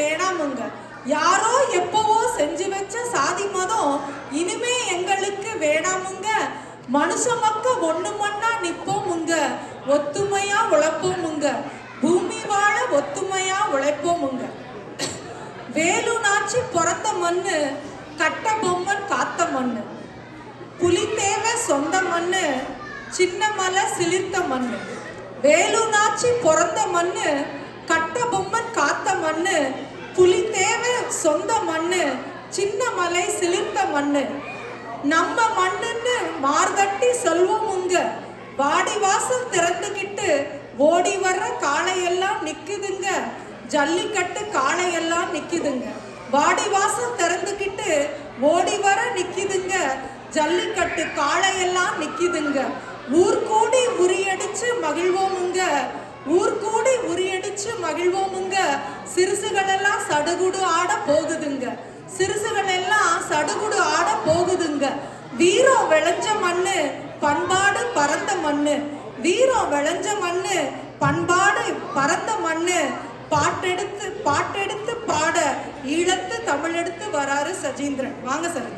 வேணாமுங்க. யாரோ எப்பவோ செஞ்சு வச்ச சாதி மதம் இனிமே எங்களுக்கு வேணாமுங்க. மனுஷ மக்க ஒண்ணு மண்ணா நிப்போமுங்க, ஒத்துமையா உழைப்போமுங்க, பூமி வாழ ஒத்துமையா உழைப்போமுங்க. வேலு நாச்சி பிறந்த மண்ணு, கட்ட பொம்மன் காத்த மண்ணு, புலி தேவை சொந்த மண்ணு, சின்ன மலை சிலிர்த்த மண்ணு. வேலு நாச்சி பிறந்த மண்ணு, கட்ட பொம்மன் காத்த மண்ணு, புலி தேவை சொந்த மண்ணு, சின்ன மலை சிலிர்த்த மண்ணு. நம்ம மண்ணுன்னு மார்தட்டி சொல்வோமுங்க, வாடி வாசல் திறந்துகிட்டு ஓடி வர்ற காளையெல்லாம் நிக்குதுங்க, ஜல்லிக்கட்டு காளையெல்லாம் நிக்குதுங்க. வாடி வாசல் திறந்துகிட்டு ஓடி வர நிக்குதுங்க, ஜல்லிக்கட்டு காளையெல்லாம் நிக்குதுங்க. ஊர் கூடி உரியடிச்சு மகிழ்வோமுங்க, ஊர் கூடி உரியடிச்சு மகிழ்வோமுங்க. சிறுசுகள் எல்லாம் சடுகுடு ஆட போகுதுங்க, சிறுசுகள் எல்லாம் சடுகுடு ஆட போகுதுங்க. வீரம் விளைஞ்ச மண்ணு, பண்பாடு பறந்த மண்ணு, வீரம் விளைஞ்ச மண்ணு, பண்பாடு பறந்த மண்ணு. பாட்டெடுத்து பாட ஈழத்து தமிழெடுத்து வராரு சஜீந்திரன். வாங்க சார்.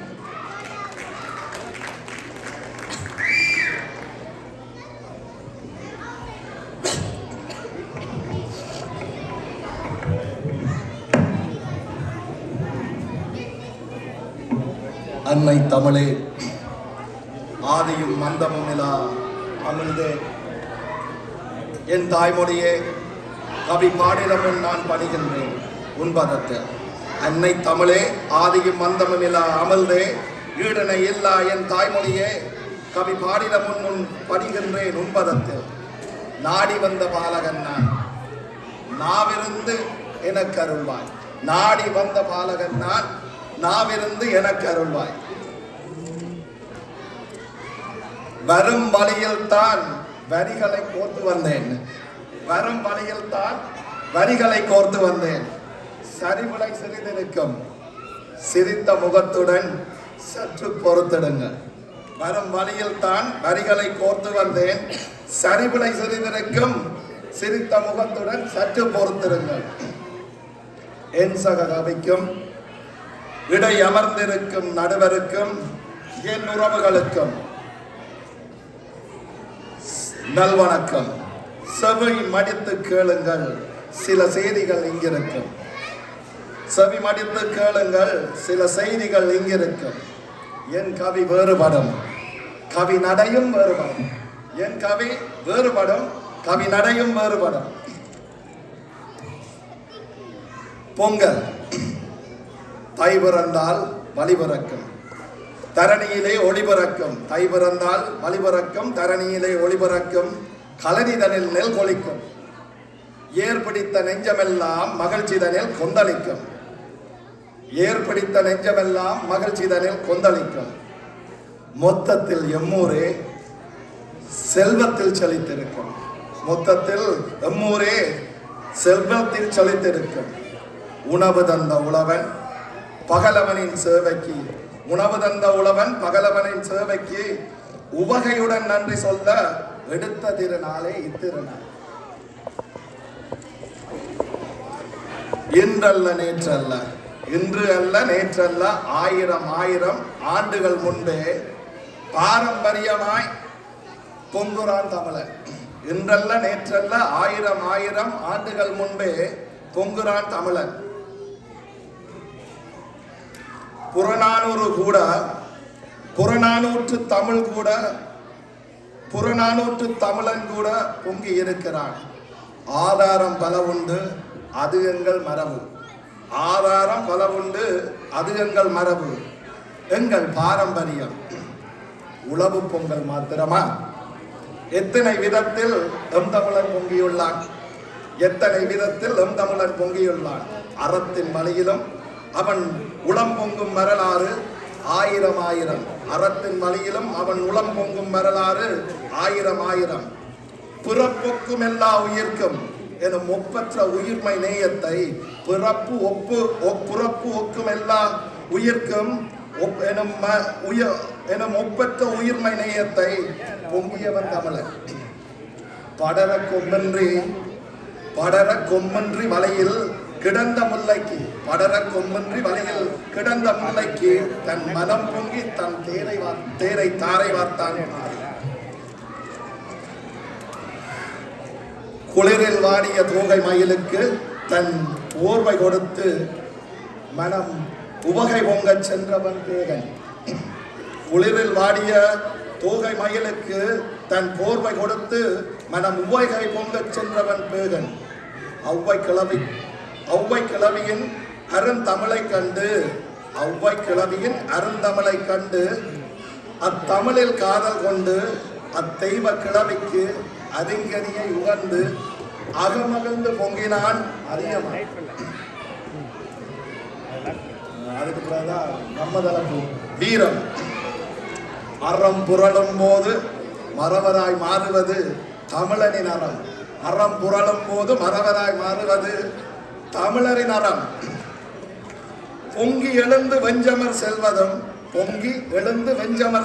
அன்னை தமிழே, ஆதியும் மந்தமும் நிலா அமிழ்தே, என் தாய்மொழியே, கவி பாடிடமுன் நான் பணிகின்றேன் உன்பதத்தில். அன்னை தமிழே, ஆதியும் மந்தமும் நிலா அமிழ்தே, ஈடனை இல்லா என் தாய்மொழியே, கவி பாடிடமுன் முன் பணிகின்றேன் உன்பதத்தில். நாடி வந்த பாலகன் நான், நாவிருந்து எனக்கு அருள்வாய். நாடி வந்த பாலகன் நான், நாவிருந்து எனக்கு அருள்வாய். வரும் வழியில் தான் வரிகளை கோர்த்து வந்தேன், வரும் வழியில் தான் வரிகளை கோர்த்து வந்தேன். சரிவுளை சிறிதிருக்கும் சிரித்த முகத்துடன் சற்று பொறுத்திடுங்கள். வரும் வழியில் தான் வரிகளை கோர்த்து வந்தேன், சரிவுளை சிறிதிருக்கும் சிரித்த முகத்துடன் சற்று பொறுத்திடுங்கள். என் சக கவிக்கும் இடை அமர்ந்திருக்கும் நடுவருக்கும் என் உறவுகளுக்கும் நல்வணக்கம். செவி மடித்து கேளுங்கள், சில செய்திகள் இங்கிருக்கும். செவி மடித்து கேளுங்கள், சில செய்திகள் இங்கிருக்கும். என் கவி வேறுபடும், கவி நடையும் வேறுபடும். என் கவி வேறுபடும், கவி நடையும் வேறுபடும். பொங்கல் தை பிறந்தால் வழி பிறக்கும், தரணியிலே ஒளி பிறக்கும். தை பிறந்தால் வழி பிறக்கும், தரணியிலே ஒளி பிறக்கும். கலனிதனில் நெல் கொளிக்கும், ஏற்பிடித்த நெஞ்சமெல்லாம் மகிழ்ச்சிதனில் கொந்தளிக்கும். ஏற்பிடித்த நெஞ்சமெல்லாம் மகிழ்ச்சிதனில் கொந்தளிக்கும். மொத்தத்தில் எம்மூரே செல்வத்தில் செழித்திருக்கும். மொத்தத்தில் எம்மூரே செல்வத்தில் செழித்திருக்கும். உணவு தந்த உழவன் பகலவனின் சேவைக்கு, உணவு தந்த உழவன் பகலவனின் சேவைக்கு உவகையுடன் நன்றி சொல்ல எடுத்த திருநாளே இத்திருநாள். இன்றல்ல நேற்றல்ல, இன்று அல்ல நேற்றல்ல, ஆயிரம் ஆயிரம் ஆண்டுகள் முன்பே பாரம்பரியமாய் பொங்குரான் தமிழன். இன்றல்ல நேற்றல்ல, ஆயிரம் ஆயிரம் ஆண்டுகள் முன்பே பொங்குரான் தமிழன். புறநானூறு கூட, புறநானூற்று தமிழ் கூட, புறநானூற்று தமிழன் கூட பொங்கி இருக்கிறான். ஆதாரம் பல உண்டு, அது எங்கள் மரபு. ஆதாரம் பல உண்டு, அது எங்கள் மரபு, எங்கள் பாரம்பரியம். உளவு பொங்கல் மாத்திரமா? எத்தனை விதத்தில் எம் தமிழன் பொங்கியுள்ளான், எத்தனை விதத்தில் எம் தமிழன் பொங்கியுள்ளான். அறத்தின் வழியிலும் அவன் உளம் பொங்கும் வரலாறு ஆயிரம் ஆயிரம். அறத்தின் வழியிலும் அவன் உளம் பொங்கும் வரலாறு ஆயிரம் ஆயிரம். பிறப்புக்கும் எல்லா உயிர்க்கும் எனும் ஒப்பற்ற உயிர்மை நேயத்தை, பிறப்பு ஒக்கும் எல்லா உயிர்க்கும் எனும் ஒப்பற்ற உயிர்மை நேயத்தை பொங்கியவன் தமிழன். படர கொம்பன்றி வலையில் கிடந்த முல்லைக்கு படர கொம்பின்றி வலையில் கிடந்த முல்லைக்கு தன் மனம் பொங்கி தன் தேரை தாரை வார்த்தான். குளிரில் வாடிய தோகை மயிலுக்கு தன் போர்வை கொடுத்து மனம் உவகை பொங்கச் சென்றவன் பேகன். குளிரில் வாடிய தோகை மயிலுக்கு தன் போர்வை கொடுத்து மனம் உவகை பொங்கச் சென்றவன் பேகன். ஒளவை கிளவியின் அருந்தமிழை கண்டு அத்தமிழில் காதல் கொண்டு அத்தெய்வ கிளவிக்கு அறிஞனியை உகந்து அகமகிழ்ந்து பொங்கினான் அதிகமாக. அதுக்கு பிறகுதான் நம்ம தளப்பு வீரம். அறம் புரளும் போது மறவராய் மாறுவது தமிழனின் அறம். அறம் புரளும் போது மறவராய் மாறுவது தமிழரின் அறம். பொங்கி எழுந்து வெஞ்சமர்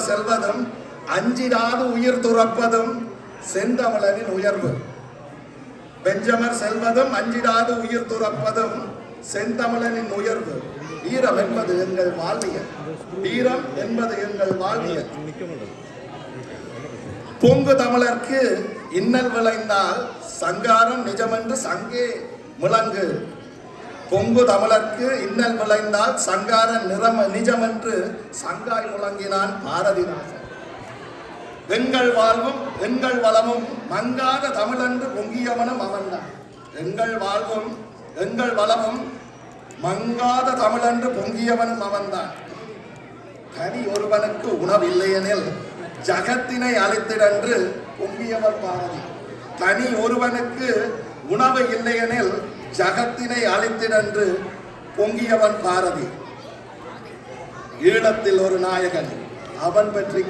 செல்வதும் அஞ்சிடாது உயிர் துறப்பதும் செந்தமிழனின் உயர்வு. வெஞ்சமர் செல்வதும் அஞ்சிடாது உயிர் துறப்பதும் செந்தமிழனின் உயர்வு. வீரம் என்பது எங்கள் வாழ்வியல். பொங்கு தமிழர்க்கு இன்னல் விளைந்தால் சங்காரம் நிஜமென்று சங்கே முழங்கு. பொங்கு தமிழர்க்கு இன்னல் விளைந்தால் சங்காரம் நிஜமென்று சங்காய் முழங்கினான் பாரதிதாசன். எங்கள் வாழ்வும் எங்கள் வளமும் மங்காத தமிழன்று பொங்கியவனும் அவன்தான். எங்கள் வாழ்வும் எங்கள் வளமும் மங்காத தமிழன்று பொங்கியவனும் அவன்தான். தனி ஒருவனுக்கு உணவில்லையெனில் ஜகத்தினை அழித்திடன்று பொங்கியவன் பாரதி. தனி ஒருவனுக்கு உணவு இல்லையெனில் ஜகத்தினை அழித்திடன்று பொங்கியவன் பாரதி. ஈழத்தில் ஒரு நாயகன் அவன் பற்றி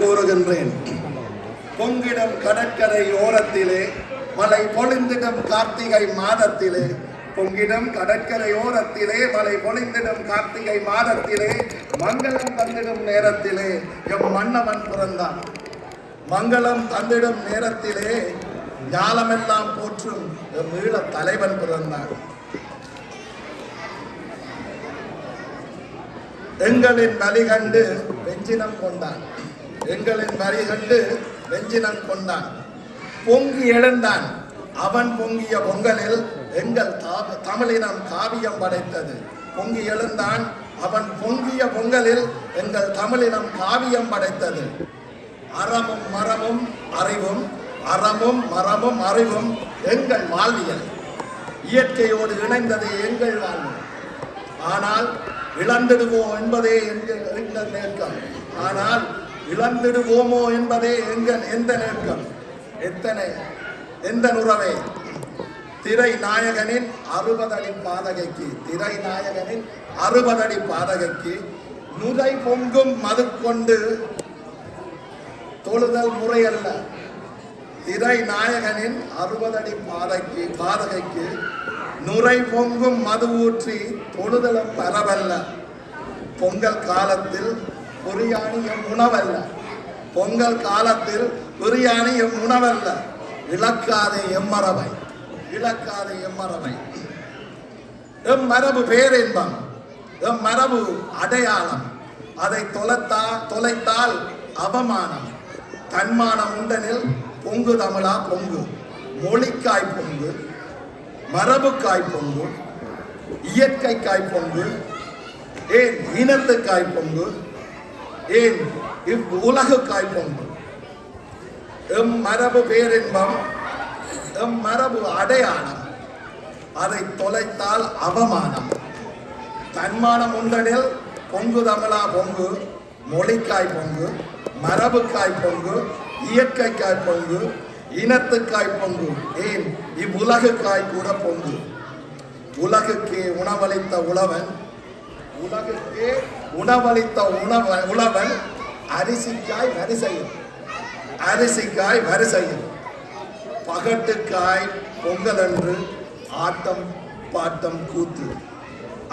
கூறுகின்றேன். பொங்கிடம் கடற்கரை ஓரத்திலே மலை பொழிந்திடும் கார்த்திகை மாதத்திலே. பொங்கிடம் கடற்கரை ஓரத்திலே மலை பொழிந்திடும் கார்த்திகை மாதத்திலே மங்களம் தந்திடும் நேரத்திலே எம் மன்னவன் பிறந்தான். மங்களம் தந்திடும் நேரத்திலே ஞாலமெல்லாம் போற்றும் எம் ஈழ தலைவன் பிறந்தான். எங்களின் வலி கண்டு வெஞ்சினம் கொண்டான். பொங்கி எழுந்தான் அவன் பொங்கிய பொங்கலில் எங்கள் தமிழினம் காவியம் படைத்தது. பொங்கி எழுந்தான் அவன் பொங்கிய பொங்கலில் எங்கள் தமிழினம் காவியம் படைத்தது. அறமும் மரமும் அறிவும் எங்கள் வாழ்வியல். இயற்கையோடு இணைந்தது எங்கள் வாழ்வு. ஆனால் இழந்திடுவோம் என்பதே எங்கள் நேர்க்கம். எந்த நேர்க்கம்? எந்த உறவே? திரை நாயகனின் 60 அடி பாதகைக்கு நுரை பொங்கும் மது கொண்டு தொழுதல் முறையல்ல. திரை நாயகனின் 60 அடி பாதகைக்கு நுரை பொங்கும் மது ஊற்றி தொழுதலும் பரவல்ல. பொங்கல் காலத்தில் பிரியாணியும் உணவல்ல. இழக்காதே எம்மரபை. எம்மரபு பேரின்பம், எம்மரபு அடையாளம். அதை தொலைத்தால் அவமானம். தன்மானம் உண்டனில் பொங்கு தமிழா பொங்கு. மொழிக்காய் பொங்கு, மரபுக்காய் பொங்கு, இயற்கைக்காய் பொங்கு, ஏன் இனத்துக்காய் பொங்கு, ஏன் இவ்வுலகுக்காய் பொங்கு. எம் மரபு பேரின்பம், எம் மரபு அடையாளம். அதை தொலைத்தால் அவமானம். தன்மானம் உண்டனில் பொங்கு தமிழா பொங்கு. மொழிக்காய் பொங்கு, மரபுக்காய் பொங்கு, இயற்கைக்காய் பொங்கு, இனத்துக்காய் பொங்கு, ஏன் இவ்வுலகுக்காய் கூட பொங்கு. உலகுக்கே உணவளித்த உழவன் அரிசிக்காய் வரிசையில் பகட்டுக்காய் பொங்கல் என்று ஆட்டம் பாட்டம் கூத்து.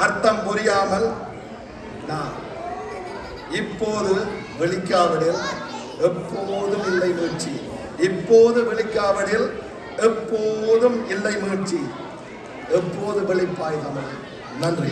அர்த்தம் புரியாமல் நான் இப்போது வெளிக்காவிடில் எப்போதும் இல்லை வீழ்ச்சி. இப்போது வெளிக்காவிடில் எப்போதும் இல்லை மீட்சி, எப்போது வெளிப்பாய் தமிழ். நன்றி.